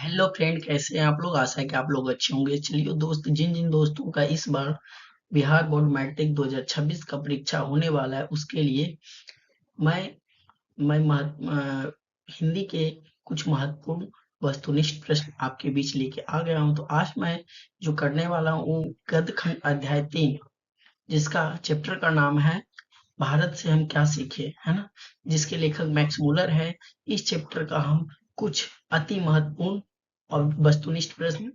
Hello friend, कैसे हैं आप लोग। आशा है कि आप लोग अच्छे होंगे। चलिए दोस्त, जिन जिन दोस्तों का इस बार बिहार बोर्ड मैट्रिक 2026 का परीक्षा होने वाला है, उसके लिए मैं हिंदी के कुछ महत्वपूर्ण वस्तुनिष्ठ प्रश्न आपके बीच लेके आ गया हूं। तो आज मैं जो करने वाला हूँ वो गद्यखंड अध्याय 3, जिसका चैप्टर का नाम है भारत से हम क्या सीखे, है ना, जिसके लेखक मैक्स मूलर है। इस चैप्टर का हम कुछ अति महत्वपूर्ण और वस्तुनिष्ठ प्रश्न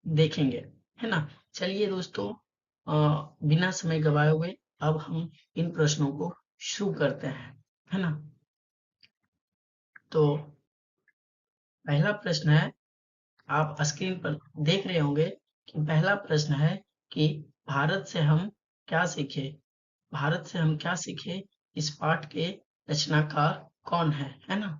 देखेंगे, है ना। चलिए दोस्तों, बिना समय गवाए हुए अब हम इन प्रश्नों को शुरू करते हैं, है ना। तो पहला प्रश्न है, आप स्क्रीन पर देख रहे होंगे कि पहला प्रश्न है कि भारत से हम क्या सीखे। भारत से हम क्या सीखे, इस पाठ के रचनाकार कौन है ना।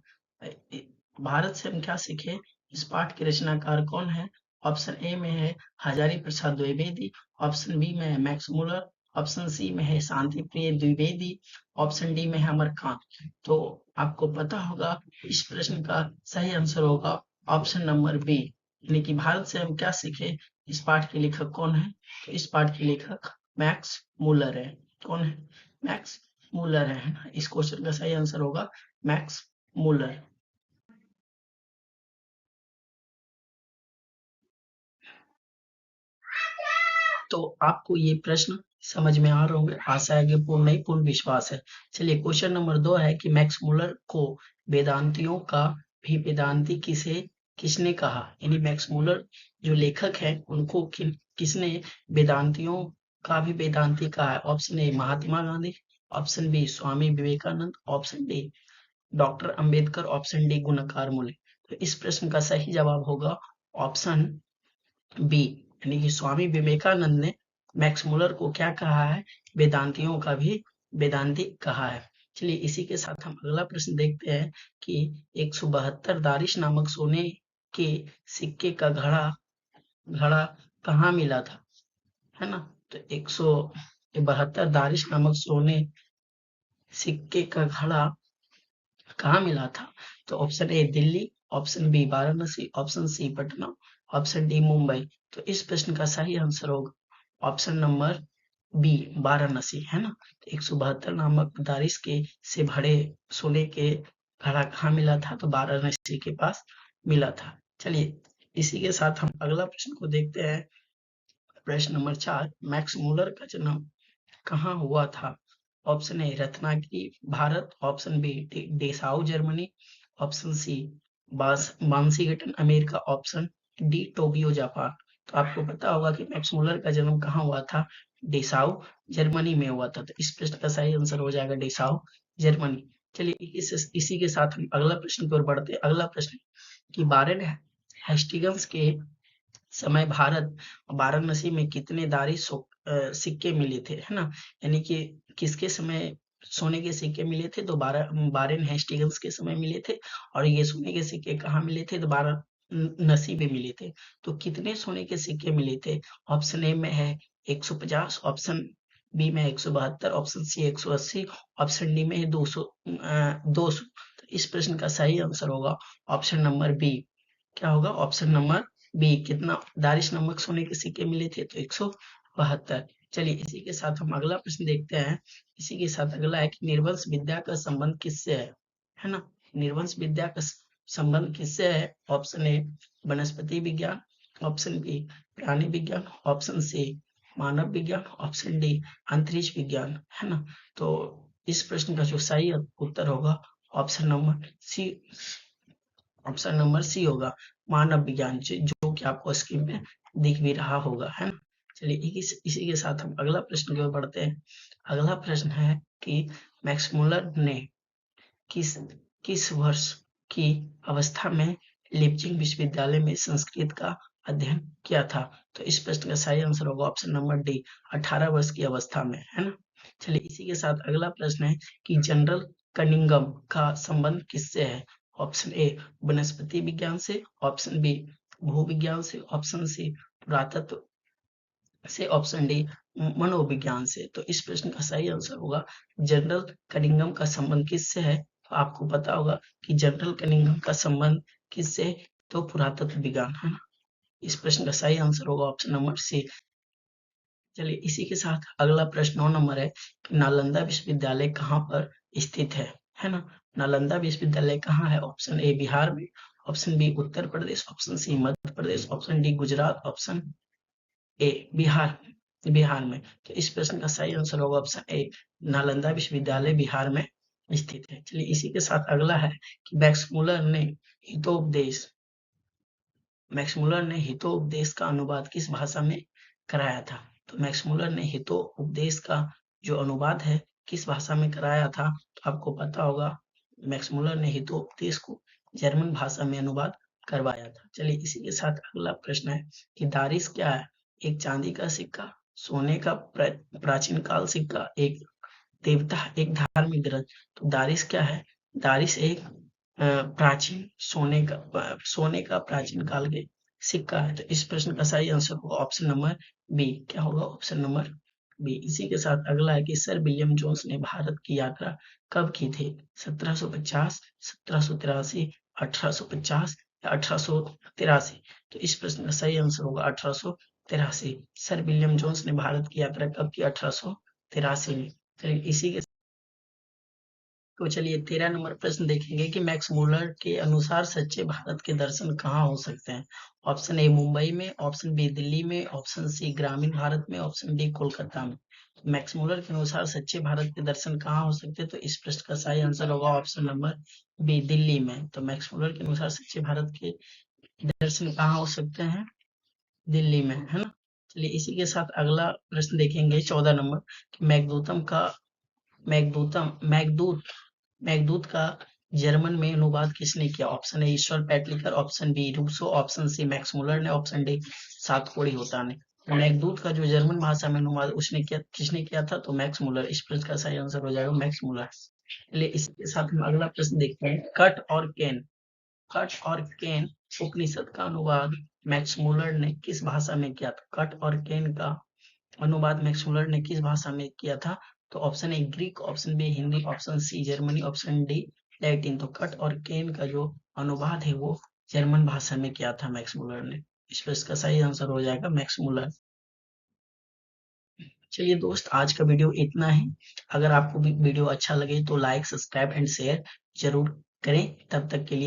भारत से हम क्या सीखे, इस पाठ के रचनाकार कौन है। ऑप्शन ए में है हजारी प्रसाद द्विवेदी, ऑप्शन बी में है मैक्स मूलर, ऑप्शन सी में है शांति प्रिय द्विवेदी, ऑप्शन डी में है अमरकांत। तो आपको पता होगा इस प्रश्न का सही आंसर होगा ऑप्शन नंबर बी, यानी कि भारत से हम क्या सीखे, इस पाठ के लेखक कौन है। तो इस पाठ के लेखक मैक्स मूलर है। कौन है? मैक्स मूलर है ना। इस क्वेश्चन का सही आंसर होगा मैक्स मूलर। तो आपको ये प्रश्न समझ में आ रहे होंगे, आशा है कि पूर्ण नहीं पूर्ण विश्वास है। चलिए क्वेश्चन नंबर 2 है कि मैक्स मूलर को वेदांतियों का भी वेदांती किसने कहा, यानी मैक्स मूलर जो लेखक है उनको किसने वेदांतियों का भी वेदांती कहा है। Option A Mahatma Gandhi, option B Swami Vivekananda, option D doctor Ambedkar, option D गुणकार मूल्य। तो इस प्रश्न का सही जवाब होगा ऑप्शन बी, यानी कि स्वामी विवेकानंद ने मैक्स मुलर को क्या कहा है, वेदांतियों का भी वेदांती कहा है। चलिए इसी के साथ हम अगला प्रश्न देखते हैं कि 172 दारिश नामक सोने के सिक्के का घड़ा घड़ा कहाँ मिला था, है ना। तो 172 दारिश नामक सोने सिक्के का घड़ा कहाँ मिला था। तो option A Delhi, option B Varanasi, option C Patna, option D Mumbai. तो इस प्रश्न का सही आंसर होगा ऑप्शन नंबर बी वाराणसी, है ना। 172 नामक दारिश के से भरे सोने के घड़ा कहाँ मिला था, तो वाराणसी के पास मिला था। चलिए इसी के साथ हम अगला प्रश्न को देखते हैं। प्रश्न नंबर 4, मैक्स मूलर का जन्म कहाँ हुआ था। Option A Ratnagiri Bharat, option B Dessau Germany, option C मानसीगटन America, option D Tokyo Japan. तो आपको पता होगा कि मैक्स मूलर का जन्म कहाँ हुआ था, डेसाउ जर्मनी में हुआ था। तो इस प्रश्न का सही आंसर हो जाएगा डेसाउ जर्मनी। चलिए इसी के साथ हम अगला प्रश्न की ओर बढ़ते हैं। अगला प्रश्न कि वारेन हेस्टिंग्स के समय भारत वाराणसी में कितने सिक्के मिले थे, है ना। यानी कि किसके समय सोने के सिक्के मिले थे, तो वारेन हेस्टिंग्स के समय मिले थे। और ये सोने के सिक्के कहाँ मिले थे, तो वाराणसी में मिले थे। तो कितने सोने के सिक्के मिले थे। ऑप्शन ए में है 150, ऑप्शन बी में 172, ऑप्शन सी 180, ऑप्शन डी में है 200। तो इस प्रश्न का सही आंसर होगा ऑप्शन नंबर बी। क्या होगा ऑप्शन नंबर बी। कितना दारिश नमक सोने के सिक्के मिले थे, तो 172। चलिए इसी के साथ हम अगला प्रश्न देखते हैं। इसी के साथ अगला है कि निर्वंश विद्या का संबंध किससे है ना। निर्वंश विद्या का संबंध किससे है। ऑप्शन ए वनस्पति विज्ञान, ऑप्शन बी प्राणी विज्ञान, ऑप्शन सी मानव विज्ञान, ऑप्शन डी अंतरिक्ष विज्ञान, है ना। तो इस प्रश्न का जो सही उत्तर होगा option number C. Option number C होगा मानव विज्ञान, जो कि आपको स्क्रीन पे दिख भी रहा होगा, है ना। चलिए इसी के साथ हम अगला प्रश्न की ओर बढ़ते हैं। अगला प्रश्न है कि मैक्स मुलर ने किस किस वर्ष की अवस्था में लिपजिंग विश्वविद्यालय में संस्कृत का अध्ययन किया था। तो इस प्रश्न का सही आंसर होगा ऑप्शन नंबर डी 18 वर्ष की अवस्था में, है ना। चलिए इसी के साथ अगला प्रश्न है कि जनरल कनिंगम का संबंध किससे है। ऑप्शन ए वनस्पति विज्ञान से, ऑप्शन बी भूविज्ञान से, ऑप्शन सी पुरातत्व से, ऑप्शन डी मनोविज्ञान से। तो इस प्रश्न का सही आंसर होगा जनरल कनिंगम का संबंध किससे है। तो आपको पता होगा कि जनरल कनिंगम का संबंध किससे तो पुरातत्व विज्ञान, है ना। इस प्रश्न का सही आंसर होगा ऑप्शन नंबर सी। चलिए इसी के साथ अगला प्रश्न 9 नंबर है कि नालंदा विश्वविद्यालय कहाँ पर स्थित है ना। नालंदा विश्वविद्यालय कहाँ है? ऑप्शन ए बिहार में, option B Uttar Pradesh, option C Madhya Pradesh, option D Gujarat, option A Bihar में। तो इस प्रश्न का सही आंसर होगा ऑप्शन ए, नालंदा विश्वविद्यालय बिहार में स्थित है। चलिए इसी के साथ अगला है कि मैक्समुलर ने हितोपदेश का अनुवाद किस भाषा में कराया था? तो मैक्समुलर ने हितोपदेश का जो अनुवाद है किस भाषा में कराया था? तो आपको पता होगा मैक्समुलर ने हितोपदेश को जर्मन भाषा में अनुवाद करवाया था। चलिए इसी के साथ अगला प्रश्न है कि दारिश क्या है? एक चांदी का सिक्का, सोने का प्राचीन काल सिक्का, एक देवता, एक धार्मिक ग्रंथ। तो दारिश क्या है? दारिश एक प्राचीन सोने का प्राचीन काल के सिक्का है। तो इस प्रश्न का सही आंसर होगा ऑप्शन नंबर बी। क्या होगा? Option number B. इसी के साथ अगला है कि सर विलियम जोन्स ने भारत की यात्रा कब की थी? 1750, 1783, 1850 या 1883? तो इस प्रश्न का सही आंसर होगा 1883। सर विलियम जोन्स ने भारत की यात्रा कब की? 1883 में। चलिए इसी के तो चलिए 13 नंबर प्रश्न देखेंगे कि मैक्स मुलर के अनुसार सच्चे भारत के दर्शन कहाँ हो सकते हैं? ऑप्शन ए मुंबई में, ऑप्शन बी दिल्ली में, ऑप्शन सी ग्रामीण भारत में, ऑप्शन डी कोलकाता में। तो मैक्स मुलर के अनुसार सच्चे भारत के दर्शन कहाँ हो सकते हैं? तो इस प्रश्न का सही आंसर होगा ऑप्शन नंबर बी, दिल्ली में। तो मैक्स मुलर के अनुसार सच्चे भारत के दर्शन कहाँ हो सकते हैं? दिल्ली में, है ना। चलिए इसी के साथ अगला प्रश्न देखेंगे 14 नंबर कि मैघदूत मेघदूत का जर्मन में अनुवाद किसने किया? Option A Ishwar Petlikar, option B Rousseau, option C Max Muller ने, ऑप्शन डी सातकोड़ी होता ने। मेघदूत का जो जर्मन भाषा में अनुवाद किसने किया था? तो मैक्स मुलर। इस प्रश्न का सही आंसर हो जाएगा मैक्स मुलर। चलिए इसके साथ हम अगला प्रश्न देखते हैं कट और केन उपनिषद का अनुवाद मैक्स मुलर ने किस भाषा में किया था? कट और केन का अनुवाद मैक्स मुलर ने किस भाषा में किया था? तो option A Greek, option B Hindi, option C Germany, option D Latin. तो कट और केन का जो अनुवाद है वो जर्मन भाषा में किया था मैक्स मुलर ने। इस पर इसका सही आंसर हो जाएगा मैक्स मुलर। चलिए दोस्त आज का वीडियो इतना ही। अगर आपको वीडियो अच्छा लगे तो लाइक, सब्सक्राइब एंड शेयर जरूर करें। तब तक के लिए